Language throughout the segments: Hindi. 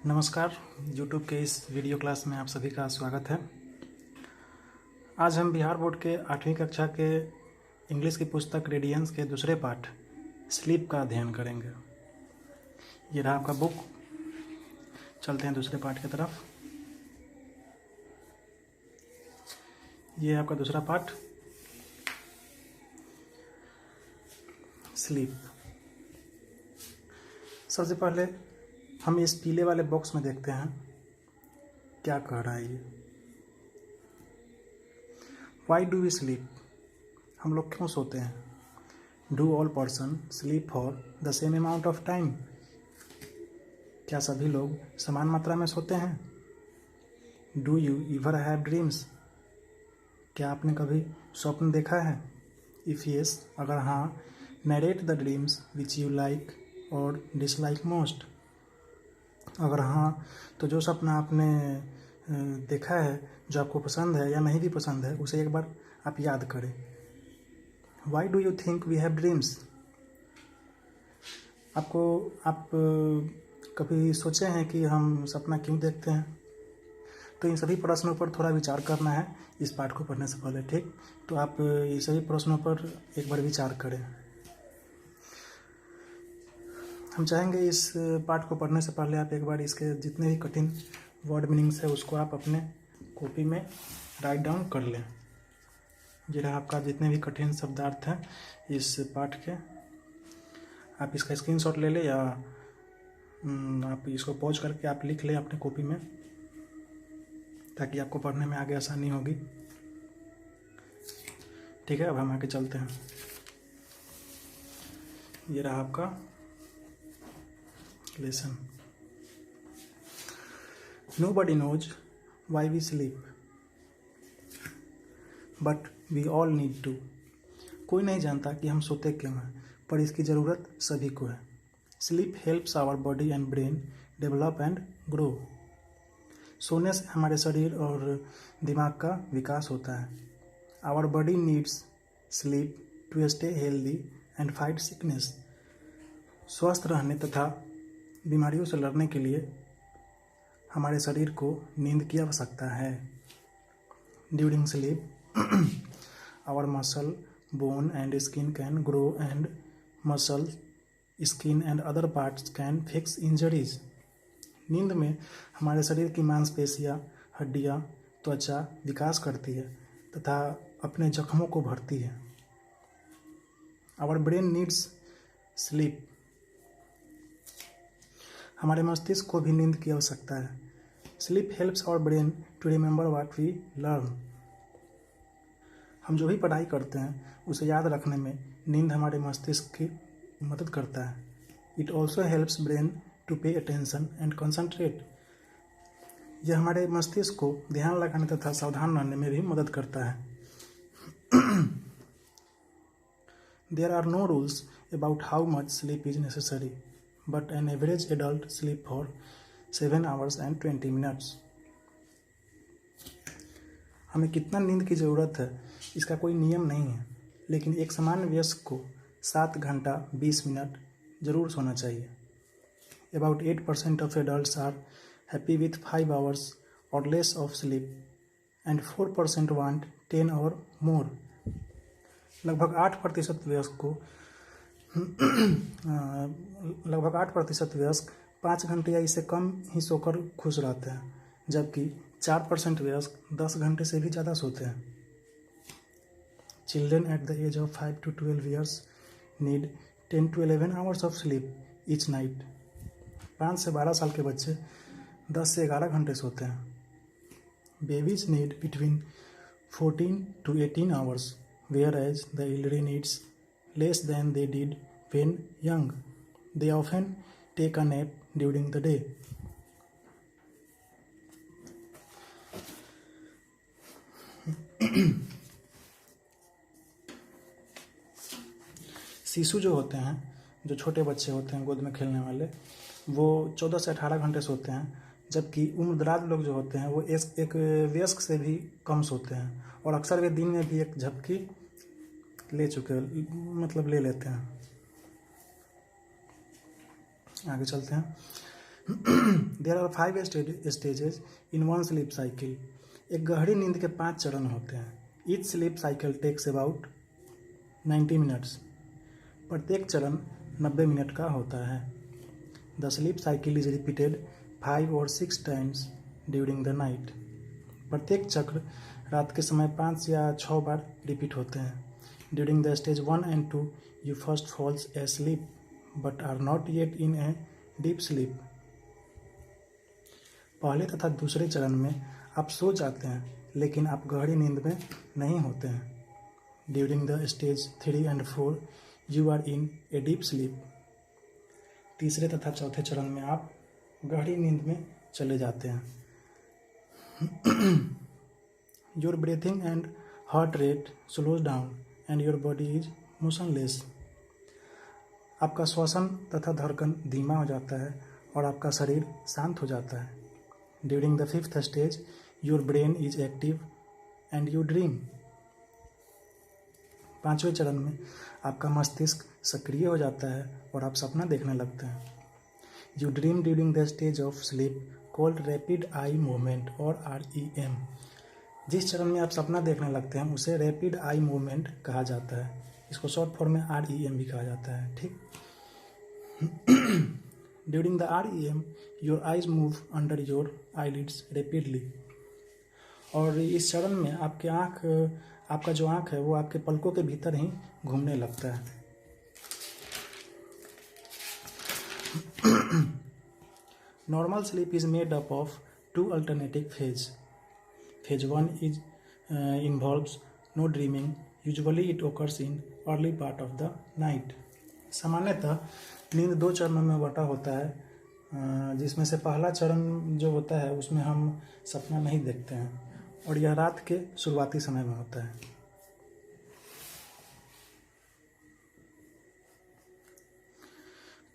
नमस्कार। YouTube के इस वीडियो क्लास में आप सभी का स्वागत है। आज हम बिहार बोर्ड के 8वीं कक्षा के इंग्लिश की पुस्तक रेडियंस के दूसरे पाठ स्लीप का अध्ययन करेंगे। ये रहा आपका बुक। चलते हैं दूसरे पाठ की तरफ। ये है आपका दूसरा पाठ स्लीप। सबसे पहले हम इस पीले वाले बॉक्स में देखते हैं क्या कह रहा है ये। Why do we sleep? हम लोग क्यों सोते हैं? Do all person sleep for the same amount of time? क्या सभी लोग समान मात्रा में सोते हैं? Do you ever have dreams? क्या आपने कभी स्वप्न देखा है? इफ यस, अगर हाँ, narrate the dreams which you like और डिसलाइक मोस्ट। अगर हाँ, तो जो सपना आपने देखा है, जो आपको पसंद है या नहीं भी पसंद है, उसे एक बार आप याद करें। Why do you think we have dreams? आप कभी सोचे हैं कि हम सपना क्यों देखते हैं? तो इन सभी प्रश्नों पर थोड़ा विचार करना है इस पाठ को पढ़ने से पहले, ठीक? तो आप ये सभी प्रश्नों पर एक बार विचार करें। हम चाहेंगे इस पाठ को पढ़ने से पहले आप एक बार इसके जितने भी कठिन वर्ड मीनिंग्स है उसको आप अपने कॉपी में राइट डाउन कर लें। ये रहा आपका जितने भी कठिन शब्दार्थ हैं इस पाठ के। आप इसका स्क्रीनशॉट ले लें या आप इसको पॉज करके आप लिख लें अपने कॉपी में, ताकि आपको पढ़ने में आगे आसानी होगी। ठीक है, अब हम आगे चलते हैं। ये रहा आपका lesson. Nobody knows why we sleep, but we all need to. कोई नहीं जानता कि हम सोते क्यों हैं, पर इसकी ज़रूरत सभी को है। Sleep helps our body and brain develop and grow. सोने से हमारे शरीर और दिमाग का विकास होता है। Our body needs sleep to stay healthy and fight sickness. स्वस्थ रहने तथा बीमारियों से लड़ने के लिए हमारे शरीर को नींद की आवश्यकता है। During sleep hour muscle, bone and skin can grow and muscle, skin and other parts can fix injuries. नींद में हमारे शरीर की मांसपेशियाँ, हड्डियाँ, त्वचा विकास करती है तथा अपने जख्मों को भरती है। Our brain needs sleep. हमारे मस्तिष्क को भी नींद की आवश्यकता है। Sleep helps our brain to remember what we learn. हम जो भी पढ़ाई करते हैं उसे याद रखने में नींद हमारे मस्तिष्क की मदद करता है। It also helps brain to pay attention and concentrate. यह हमारे मस्तिष्क को ध्यान लगाने तथा सावधान रहने में भी मदद करता है। There are no rules about how much sleep is necessary, but an average adult sleep for 7 hours and 20 minutes. हमें कितना नींद की ज़रूरत है इसका कोई नियम नहीं है, लेकिन एक सामान्य वयस्क को 7 घंटा 20 मिनट जरूर सोना चाहिए। About 8% of adults are happy with 5 hours or less of sleep and 4% want 10 or more. लगभग 8% वयस्क को लगभग 8% वयस्क 5 घंटे या इससे कम ही सोकर खुश रहते हैं, जबकि 4% वयस्क 10 घंटे से भी ज़्यादा सोते हैं। Children at the age of 5 to 12 years नीड 10 to 11 hours of sleep each night. 5 से 12 साल के बच्चे 10 से 11 घंटे सोते हैं। Babies need between 14 to 18 hours, whereas the elderly needs less than they did when young. They often take a nap during the day. शिशु जो होते हैं, जो छोटे बच्चे होते हैं गोद में खेलने वाले, वो 14 से 18 घंटे सोते हैं, जबकि उम्रदराज लोग जो होते हैं वो एक वयस्क से भी कम सोते हैं और अक्सर वे दिन में भी एक झपकी ले लेते हैं। आगे चलते हैं। There are 5 stages in one sleep cycle. एक गहरी नींद के 5 चरण होते हैं। Each sleep cycle takes about 90 minutes. प्रत्येक चरण 90 मिनट का होता है। The sleep cycle is repeated 5 और 6 टाइम्स ड्यूरिंग द नाइट। प्रत्येक चक्र रात के समय 5 या 6 बार रिपीट होते हैं। During the stage 1 and 2 you first falls asleep but are not yet in a deep sleep. पहले तथा दूसरे चरण में आप सो जाते हैं लेकिन आप गहरी नींद में नहीं होते हैं। During the stage 3 and 4 you are in a deep sleep. तीसरे तथा चौथे चरण में आप गहरी नींद में चले जाते हैं। Your breathing and heart rate slows down and your body is motionless. आपका श्वसन तथा धड़कन धीमा हो जाता है और आपका शरीर शांत हो जाता है। During the 5th stage your brain is active and you dream. 5वें चरण में आपका मस्तिष्क सक्रिय हो जाता है और आप सपना देखने लगते हैं। You dream during the stage of sleep called rapid eye movement और REM। जिस चरण में आप सपना देखने लगते हैं उसे रैपिड आई मूवमेंट कहा जाता है। इसको शॉर्ट फॉर्म में REM भी कहा जाता है। ठीक। During the REM your eyes move under your eyelids rapidly. और इस चरण में आपका जो आँख है वो आपके पलकों के भीतर ही घूमने लगता है। Normal sleep is made up of 2 alternative phase. Phase 1 is involves no dreaming. Usually it occurs in early part of the night. सामान्यतः नींद 2 चरणों में बटा होता है, जिसमें से पहला चरण जो होता है उसमें हम सपना नहीं देखते हैं और यह रात के शुरुआती समय में होता है।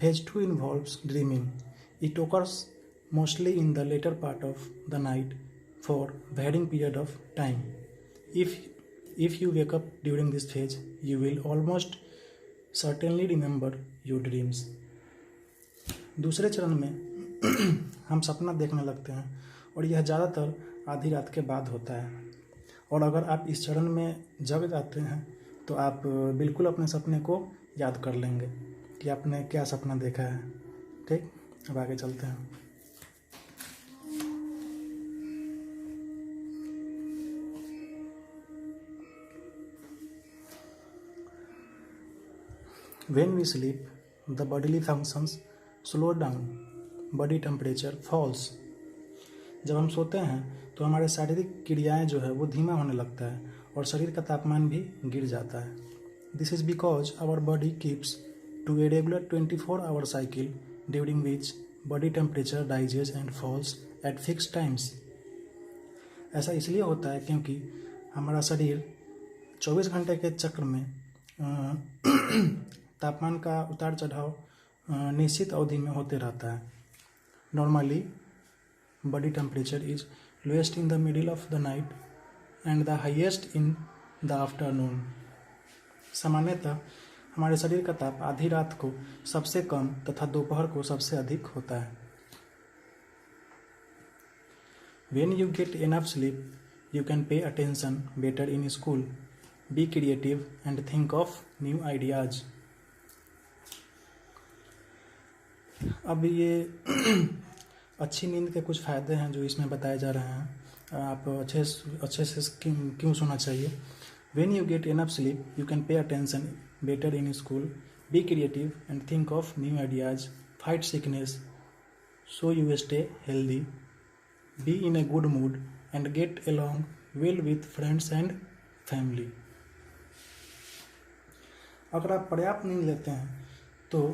Phase 2 involves dreaming. It occurs mostly in the later part of the night for varying period of time. If you wake up during this phase, you will almost certainly remember your dreams. दूसरे चरण में हम सपना देखने लगते हैं और यह ज़्यादातर आधी रात के बाद होता है। और अगर आप इस चरण में जग जाते हैं तो आप बिल्कुल अपने सपने को याद कर लेंगे कि आपने क्या सपना देखा है। ठीक, अब आगे चलते हैं। When we sleep, the bodily functions slow down, body temperature falls. जब हम सोते हैं तो हमारे शारीरिक क्रियाएं जो है वो धीमा होने लगता है और शरीर का तापमान भी गिर जाता है। This is because our body keeps to a regular 24-hour cycle during which body temperature rises and falls at fixed times. ऐसा इसलिए होता है क्योंकि हमारा शरीर 24 घंटे के चक्र में तापमान का उतार चढ़ाव निश्चित अवधि में होते रहता है। Normally body temperature is lowest in the middle of the night and the highest in the afternoon. सामान्यतः हमारे शरीर का ताप आधी रात को सबसे कम तथा दोपहर को सबसे अधिक होता है। When you get enough sleep, you can pay attention better in school, be creative and think of new ideas. अब ये अच्छी नींद के कुछ फ़ायदे हैं जो इसमें बताए जा रहे हैं। आप अच्छे से क्यों सोना चाहिए। When you get enough sleep, you can pay attention better in school, be creative and think of new ideas, fight sickness so you stay healthy, be in a good mood and get along well with friends and family. अगर आप पर्याप्त नींद लेते हैं तो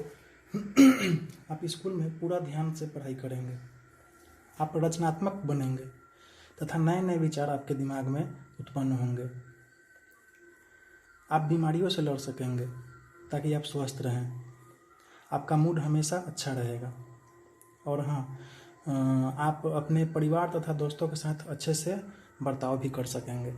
आप स्कूल में पूरा ध्यान से पढ़ाई करेंगे, आप रचनात्मक बनेंगे तथा नए नए विचार आपके दिमाग में उत्पन्न होंगे। आप बीमारियों से लड़ सकेंगे ताकि आप स्वस्थ रहें। आपका मूड हमेशा अच्छा रहेगा और हाँ, आप अपने परिवार तथा दोस्तों के साथ अच्छे से बर्ताव भी कर सकेंगे।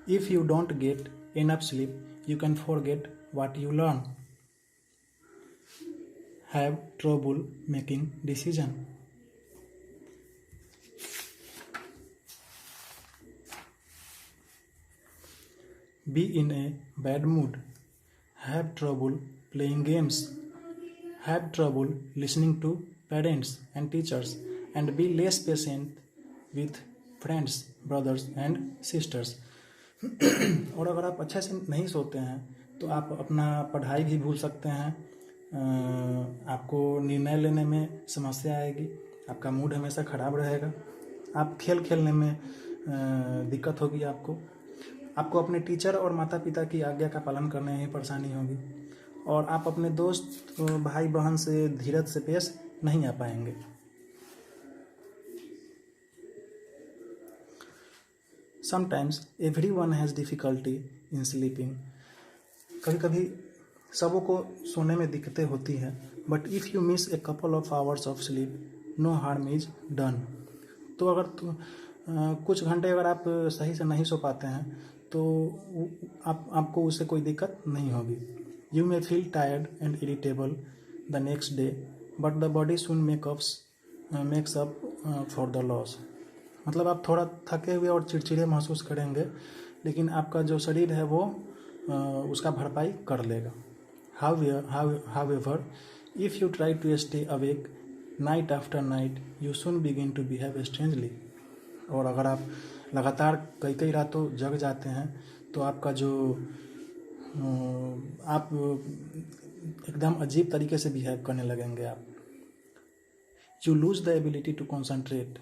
If you don't get enough sleep, you can forget what you learn. Have trouble making decision. Be in a bad mood. Have trouble playing games. Have trouble listening to parents and teachers, and be less patient with friends, brothers and sisters. और अगर आप अच्छे से नहीं सोते हैं तो आप अपना पढ़ाई भी भूल सकते हैं, आपको निर्णय लेने में समस्या आएगी, आपका मूड हमेशा ख़राब रहेगा, आप खेल खेलने में दिक्कत होगी, आपको अपने टीचर और माता पिता की आज्ञा का पालन करने में परेशानी होगी, और आप अपने दोस्त भाई बहन से धीरज से पेश नहीं आ पाएंगे. Sometimes everyone has difficulty in sleeping. कभी कभी सबों को सोने में दिक्कतें होती हैं. But if you miss a couple of hours of sleep, no harm is done. तो अगर कुछ घंटे अगर आप सही से नहीं सो पाते हैं तो आपको उससे कोई दिक्कत नहीं होगी. You may feel tired and irritable the next day, but the body soon makes up for the loss. मतलब आप थोड़ा थके हुए और चिड़चिड़े महसूस करेंगे, लेकिन आपका जो शरीर है वो उसका भरपाई कर लेगा. However, if you try to stay awake night after night, you soon begin to behave strangely. और अगर आप लगातार कई रातों जग जाते हैं तो आपका जो आप एकदम अजीब तरीके से बिहेव करने लगेंगे आप. You lose the ability to concentrate.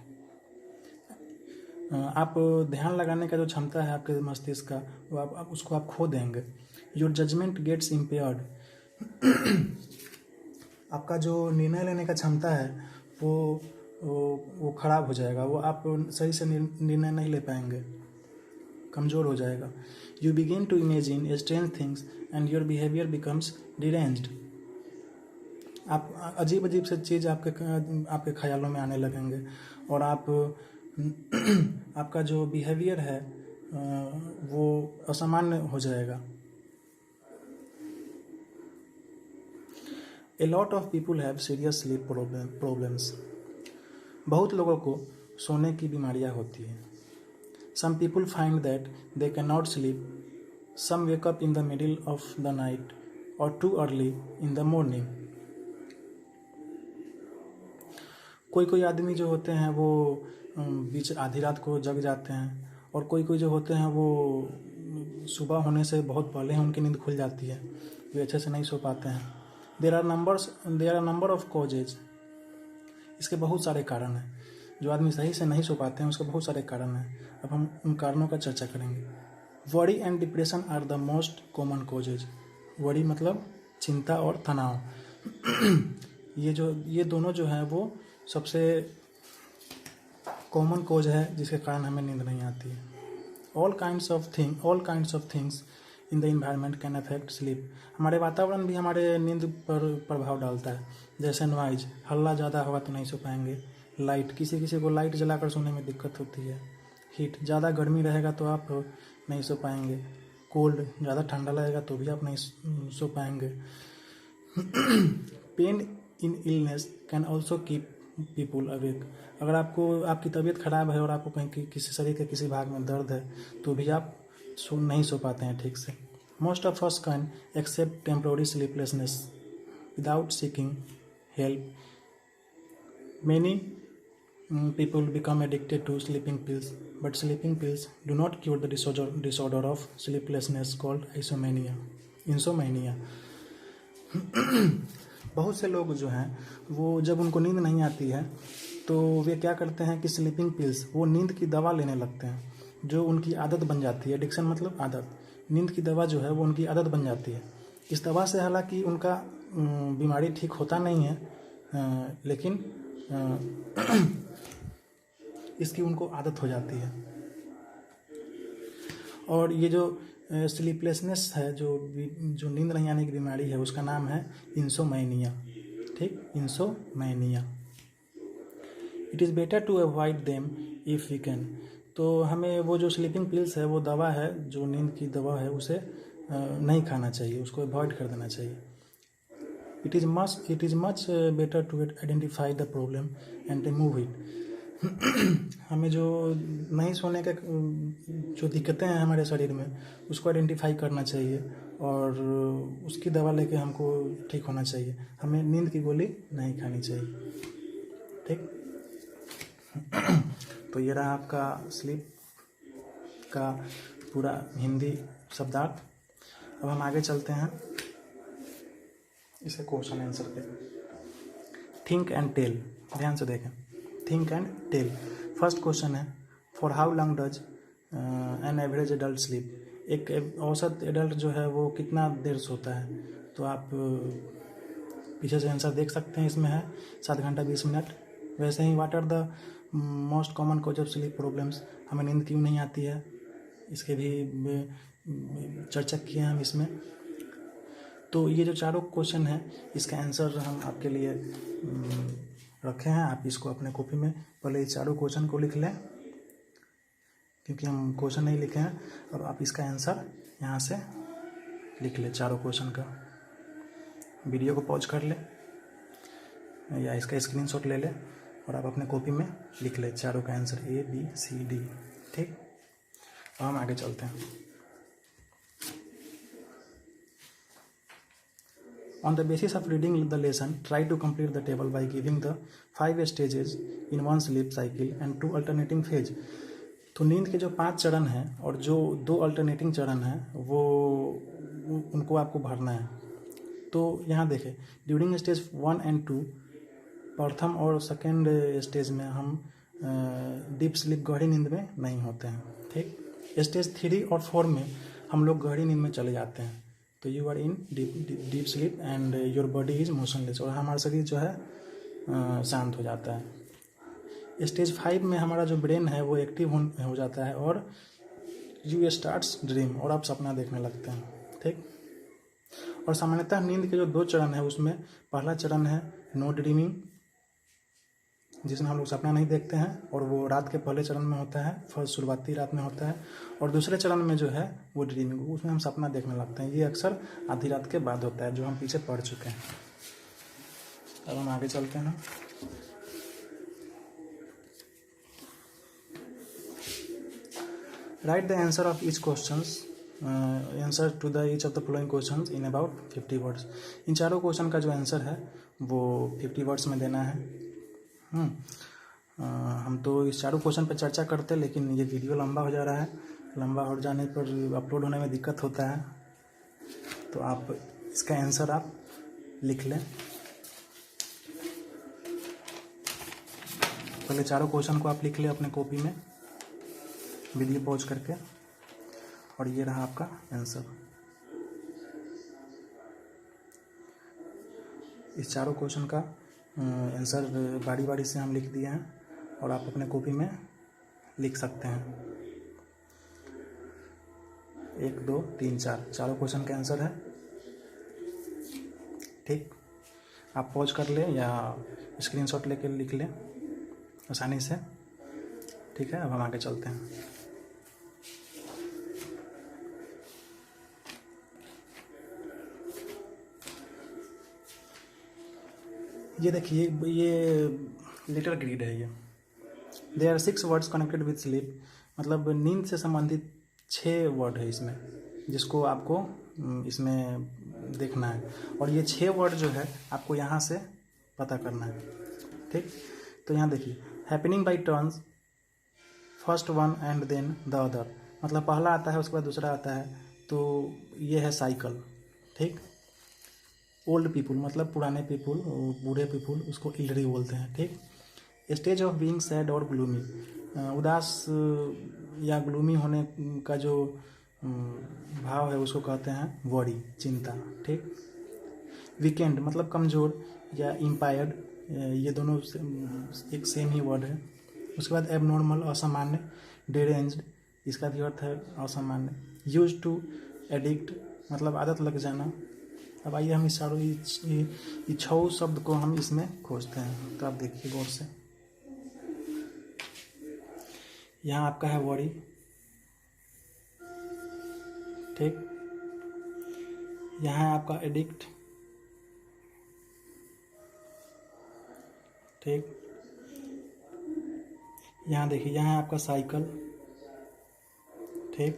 आप ध्यान लगाने का जो क्षमता है आपके मस्तिष्क का वो आप उसको आप खो देंगे. Your judgement gets impaired. आपका जो निर्णय लेने का क्षमता है वो खराब हो जाएगा, वो आप सही से निर्णय नहीं ले पाएंगे, कमज़ोर हो जाएगा. You begin to imagine strange things and your behaviour becomes deranged. आप अजीब से चीज़ आपके ख्यालों में आने लगेंगे और आपका जो बिहेवियर है वो असामान्य हो जाएगा. A lot of people have serious sleep problems. बहुत लोगों को सोने की बीमारियां होती हैं. Some people find that they cannot sleep. Some wake up in the middle of the night or too early in the morning. कोई आदमी जो होते हैं वो बीच आधी रात को जग जाते हैं, और कोई जो होते हैं वो सुबह होने से बहुत पहले उनकी नींद खुल जाती है, वे अच्छे से नहीं सो पाते हैं. There are number of causes. इसके बहुत सारे कारण हैं. जो आदमी सही से नहीं सो पाते हैं उसके बहुत सारे कारण हैं. अब हम उन कारणों का चर्चा करेंगे. Worry and depression are the most common causes. Worry मतलब चिंता और तनाव. ये दोनों जो हैं वो सबसे कॉमन कोज है जिसके कारण हमें नींद नहीं आती है. All kinds of things in the environment can affect sleep. हमारे वातावरण भी हमारे नींद पर प्रभाव डालता है. जैसे नॉइज, हल्ला ज़्यादा होगा तो नहीं सो पाएंगे. लाइट, किसी को लाइट जलाकर सोने में दिक्कत होती है. हीट, ज़्यादा गर्मी रहेगा तो आप नहीं सो पाएंगे. कोल्ड, ज़्यादा ठंडा लगेगा तो भी आप नहीं सो पाएंगे. Pain in illness can also keep people awake. अगर आपकी तबीयत खराब है और आपको कहीं किसी शरीर के किसी भाग में दर्द है तो भी आप नहीं सो पाते हैं ठीक से. Most of us can accept temporary sleeplessness without seeking help. Many people become addicted to sleeping pills, but sleeping pills do not cure the disorder of sleeplessness called insomnia. बहुत से लोग जो हैं वो जब उनको नींद नहीं आती है तो वे क्या करते हैं कि स्लीपिंग पिल्स, वो नींद की दवा लेने लगते हैं, जो उनकी आदत बन जाती है. एडिक्शन मतलब आदत. नींद की दवा जो है वो उनकी आदत बन जाती है. इस दवा से हालांकि उनका बीमारी ठीक होता नहीं है, लेकिन इसकी उनको आदत हो जाती है. और ये जो स्लीपलेसनेस है, जो नींद नहीं आने की बीमारी है, उसका नाम है इंसोमैनिया. ठीक, insomnia. It is better to avoid them if we can. तो हमें वो जो स्लीपिंग पिल्स है, वो दवा है, जो नींद की दवा है, उसे नहीं खाना चाहिए, उसको अवॉइड कर देना चाहिए। It is much better to identify the problem and remove it. हमें जो नहीं सोने का जो दिक्कतें हैं हमारे शरीर में, उसको आइडेंटिफाई करना चाहिए और उसकी दवा लेके हमको ठीक होना चाहिए। हमें नींद की गोली नहीं खानी चाहिए, ठीक। तो ये रहा आपका स्लीप का पूरा हिंदी शब्दार्थ। अब हम आगे चलते हैं इसे क्वेश्चन आंसर पे। थिंक एंड टेल, ध्यान से देखें। Think and tell, first question है, for how long does an average adult sleep. एक औसत एडल्ट जो है वो कितना देर सोता है, तो आप पीछे से आंसर देख सकते हैं। इसमें है 7 घंटा 20 मिनट। वैसे ही what are the most common cause of sleep problems, हमें नींद क्यों नहीं आती है, इसके भी चर्चा किए हैं हम इसमें। तो ये जो चारों क्वेश्चन है इसका आंसर हम आपके लिए रखे हैं। आप इसको अपने कॉपी में पहले ये चारों क्वेश्चन को लिख लें, क्योंकि हम क्वेश्चन नहीं लिखे हैं। और आप इसका आंसर यहाँ से लिख लें चारों क्वेश्चन का। वीडियो को पॉज कर ले या इसका स्क्रीनशॉट ले ले और आप अपने कॉपी में लिख ले चारों का आंसर ABCD, ठीक। अब हम आगे चलते हैं। On the basis of reading the lesson, try to complete the table by giving the 5 stages in one sleep cycle and 2 alternating phase। तो नींद के जो 5 चरण हैं और जो 2 अल्टरनेटिंग चरण हैं वो उनको आपको भरना है। तो यहाँ देखें, ड्यूरिंग स्टेज 1 एंड 2, प्रथम और सेकेंड स्टेज में हम डीप स्लीप गहरी नींद में नहीं होते हैं, ठीक। स्टेज 3 और 4 में हम लोग गहरी नींद में चले जाते हैं। तो you are in deep sleep and your body is motionless, और हमारा शरीर जो है शांत हो जाता है। स्टेज 5 में हमारा जो ब्रेन है वो एक्टिव हो जाता है और यू स्टार्ट्स ड्रीम, और आप सपना देखने लगते हैं, ठीक। और सामान्यतः नींद के जो 2 चरण है उसमें पहला चरण है नो ड्रीमिंग, जिसमें हम लोग सपना नहीं देखते हैं, और वो रात के पहले चरण में होता है, फर्स्ट शुरुआती रात में होता है। और दूसरे चरण में जो है वो ड्रीमिंग, उसमें हम सपना देखने लगते हैं। ये अक्सर आधी रात के बाद होता है, जो हम पीछे पढ़ चुके हैं। अब हम आगे चलते हैं। Write the answer of each questions, answer to the each of the following questions in about 50 words. इन चारों क्वेश्चन का जो आंसर है वो 50 वर्ड्स में देना है। हम तो इस चारों क्वेश्चन पर चर्चा करते हैं, लेकिन ये वीडियो लंबा हो जा रहा है। लंबा हो जाने पर अपलोड होने में दिक्कत होता है, तो आप इसका आंसर आप लिख लें। पहले चारों क्वेश्चन को आप लिख लें अपने कॉपी में, वीडियो पॉज करके, और ये रहा आपका आंसर। इस चारों क्वेश्चन का आंसर बारी बारी से हम लिख दिए हैं और आप अपने कॉपी में लिख सकते हैं। 1 2 3 4 चारों क्वेश्चन का आंसर है, ठीक। आप पॉज कर लें या स्क्रीनशॉट लेके लिख लें आसानी से, ठीक है। अब हम आगे चलते हैं। ये देखिए, ये लिटिल ग्रीड है। ये there are 6 words connected with sleep, मतलब नींद से संबंधित 6 वर्ड है इसमें, जिसको आपको इसमें देखना है। और ये 6 वर्ड जो है आपको यहाँ से पता करना है, ठीक। तो यहाँ देखिए, happening by turns, first one and then the other, मतलब पहला आता है उसके बाद दूसरा आता है, तो ये है साइकिल, ठीक। ओल्ड पीपुल मतलब पुराने पीपुल, बूढ़े पीपुल, उसको इल्डरी बोलते हैं, ठीक। स्टेज ऑफ बीइंग सैड और ग्लूमी, उदास या ग्लूमी होने का जो भाव है उसको कहते हैं वरी, चिंता, ठीक। वीकेंड मतलब कमज़ोर या इम्पायर्ड, ये दोनों एक सेम ही वर्ड है। उसके बाद एबनॉर्मल, असामान्य, डेरेंज्ड, इसका भी अर्थ है असामान्य। यूज्ड टू, एडिक्ट मतलब आदत लग जाना। अब आइए हम इस चारों 6 शब्द को हम इसमें खोजते हैं। तो आप देखिए गौर से, यहाँ आपका है वरी, ठीक। यहाँ है आपका एडिक्ट, ठीक। यहाँ देखिए, यहाँ है आपका साइकिल, ठीक।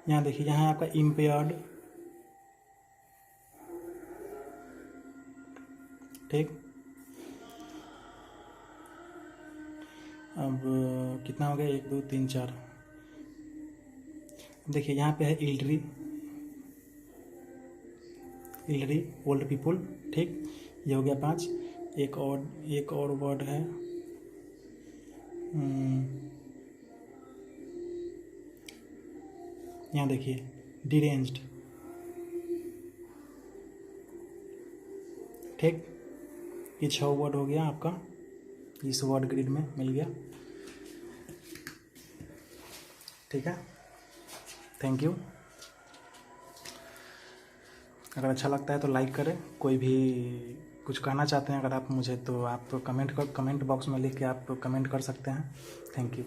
यहाँ देखिए, यहाँ है आपका इम्पेयर्ड, ठीक। अब कितना हो गया, 1 2 3 4। देखिए यहाँ पे है इल्ड्री, ओल्ड पीपुल, ठीक। ये हो गया 5। एक और वर्ड है, यहाँ देखिए डिरेंज्ड, ठीक। ये 6 वर्ड हो गया आपका, इस वर्ड ग्रिड में मिल गया, ठीक है। Thank you. अगर अच्छा लगता है तो लाइक करें। कोई भी कुछ कहना चाहते हैं अगर आप मुझे, तो आप कमेंट बॉक्स में लिख के आप कमेंट कर सकते हैं। Thank you.